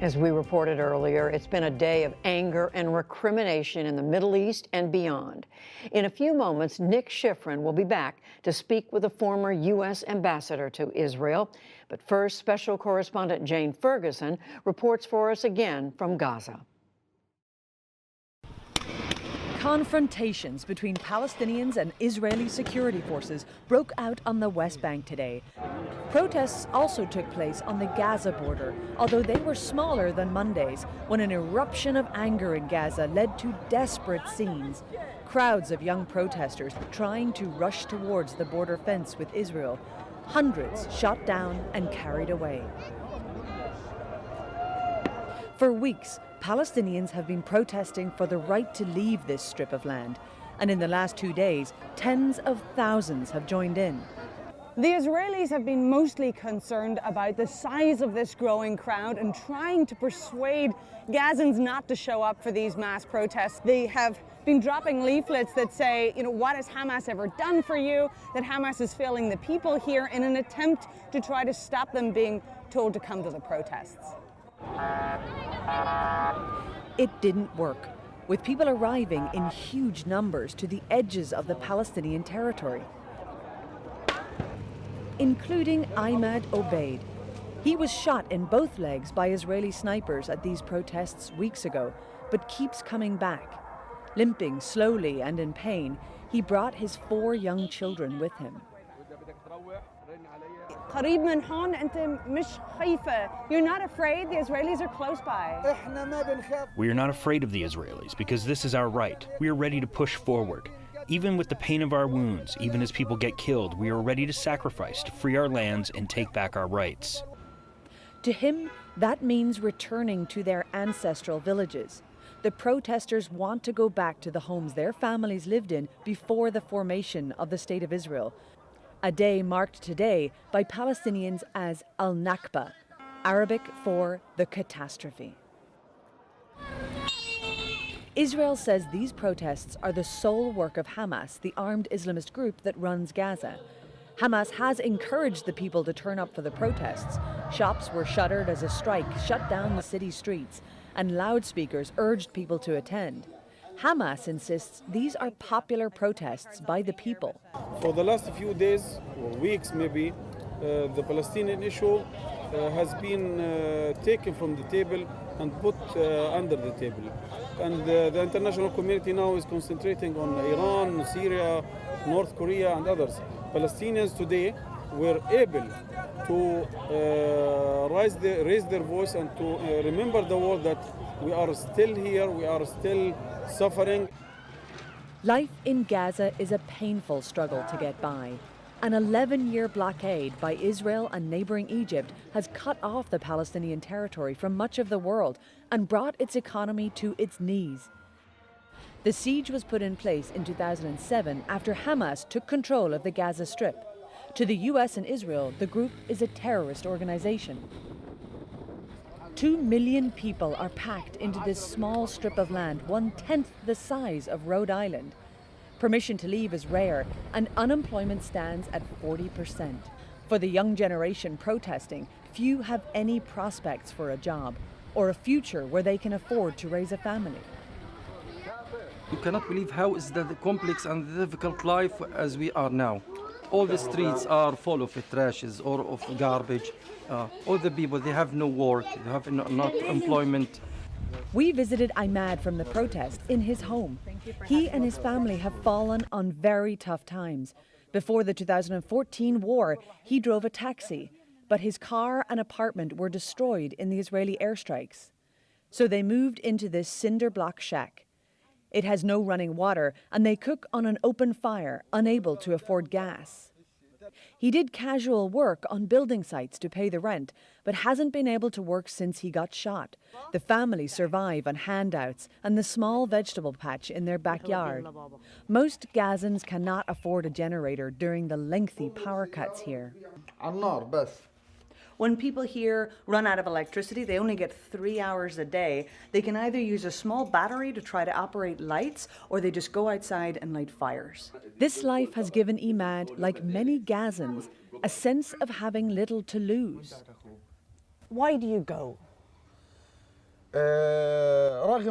As we reported earlier, it's been a day of anger and recrimination in the Middle East and beyond. In a few moments, Nick Schifrin will be back to speak with the former U.S. ambassador to Israel. But first, special correspondent Jane Ferguson reports for us again from Gaza. Confrontations between Palestinians and Israeli security forces broke out on the West Bank today. Protests also took place on the Gaza border, although they were smaller than Monday's, when an eruption of anger in Gaza led to desperate scenes. Crowds of young protesters trying to rush towards the border fence with Israel. Hundreds shot down and carried away. For weeks, Palestinians have been protesting for the right to leave this strip of land. And in the last 2 days, tens of thousands have joined in. The Israelis have been mostly concerned about the size of this growing crowd and trying to persuade Gazans not to show up for these mass protests. They have been dropping leaflets that say, what has Hamas ever done for you? That Hamas is failing the people here in an attempt to try to stop them being told to come to the protests. It didn't work, with people arriving in huge numbers to the edges of the Palestinian territory, including Ahmad Obaid. He was shot in both legs by Israeli snipers at these protests weeks ago, but keeps coming back. Limping slowly and in pain, he brought his 4 young children with him. You're not afraid? The Israelis are close by. We are not afraid of the Israelis because this is our right. We are ready to push forward. Even with the pain of our wounds, even as people get killed, we are ready to sacrifice to free our lands and take back our rights. To him, that means returning to their ancestral villages. The protesters want to go back to the homes their families lived in before the formation of the State of Israel. A day marked today by Palestinians as Al-Nakba, Arabic for the catastrophe. Israel says these protests are the sole work of Hamas, the armed Islamist group that runs Gaza. Hamas has encouraged the people to turn up for the protests. Shops were shuttered as a strike shut down the city streets, and loudspeakers urged people to attend. Hamas insists these are popular protests by the people. For the last few days or weeks maybe, the Palestinian issue has been taken from the table and put under the table. And the international community now is concentrating on Iran, Syria, North Korea and others. Palestinians today were able to raise their voice and to remember the world that we are still here, we are still suffering. Life in Gaza is a painful struggle to get by. An 11-year blockade by Israel and neighboring Egypt has cut off the Palestinian territory from much of the world and brought its economy to its knees. The siege was put in place in 2007 after Hamas took control of the Gaza Strip. To the US and Israel, the group is a terrorist organization. 2 million people are packed into this small strip of land, 1/10 the size of Rhode Island. Permission to leave is rare, and unemployment stands at 40%. For the young generation protesting, few have any prospects for a job or a future where they can afford to raise a family. You cannot believe how is the complex and difficult life as we are now. All the streets are full of trashes or of garbage. All the people, they have no work, they have not employment. We visited Ahmad from the protest in his home. He and his family have fallen on very tough times. Before the 2014 war, he drove a taxi, but his car and apartment were destroyed in the Israeli airstrikes. So they moved into this cinder block shack. It has no running water, and they cook on an open fire, unable to afford gas. He did casual work on building sites to pay the rent, but hasn't been able to work since he got shot. The family survive on handouts and the small vegetable patch in their backyard. Most Gazans cannot afford a generator during the lengthy power cuts here. When people here run out of electricity, they only get 3 hours a day. They can either use a small battery to try to operate lights, or they just go outside and light fires. This life has given Ahmad, like many Gazans, a sense of having little to lose. Why do you go? Although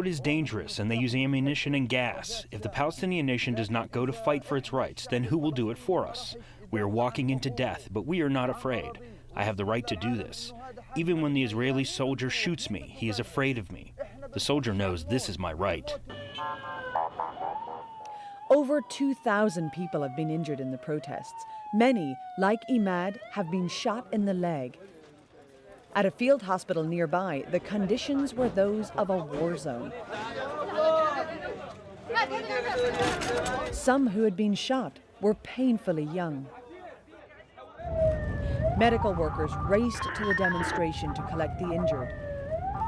it is dangerous and they use ammunition and gas, if the Palestinian nation does not go to fight for its rights, then who will do it for us? We are walking into death, but we are not afraid. I have the right to do this. Even when the Israeli soldier shoots me, he is afraid of me. The soldier knows this is my right. Over 2,000 people have been injured in the protests. Many, like Imad, have been shot in the leg. At a field hospital nearby, the conditions were those of a war zone. Some who had been shot were painfully young. Medical workers raced to the demonstration to collect the injured.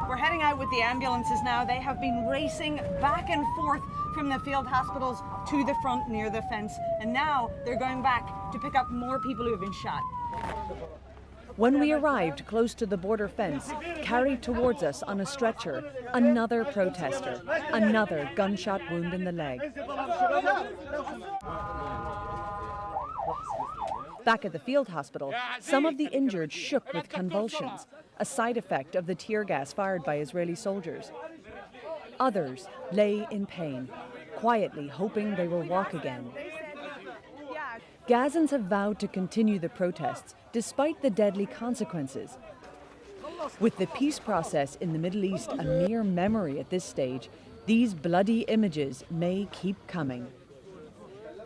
We're heading out with the ambulances now. They have been racing back and forth from the field hospitals to the front near the fence. And now they're going back to pick up more people who have been shot. When we arrived close to the border fence, carried towards us on a stretcher, another protester, another gunshot wound in the leg. Back at the field hospital, some of the injured shook with convulsions, a side effect of the tear gas fired by Israeli soldiers. Others lay in pain, quietly hoping they will walk again. Gazans have vowed to continue the protests despite the deadly consequences. With the peace process in the Middle East a mere memory at this stage, these bloody images may keep coming.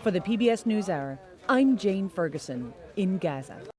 For the PBS NewsHour, I'm Jane Ferguson in Gaza.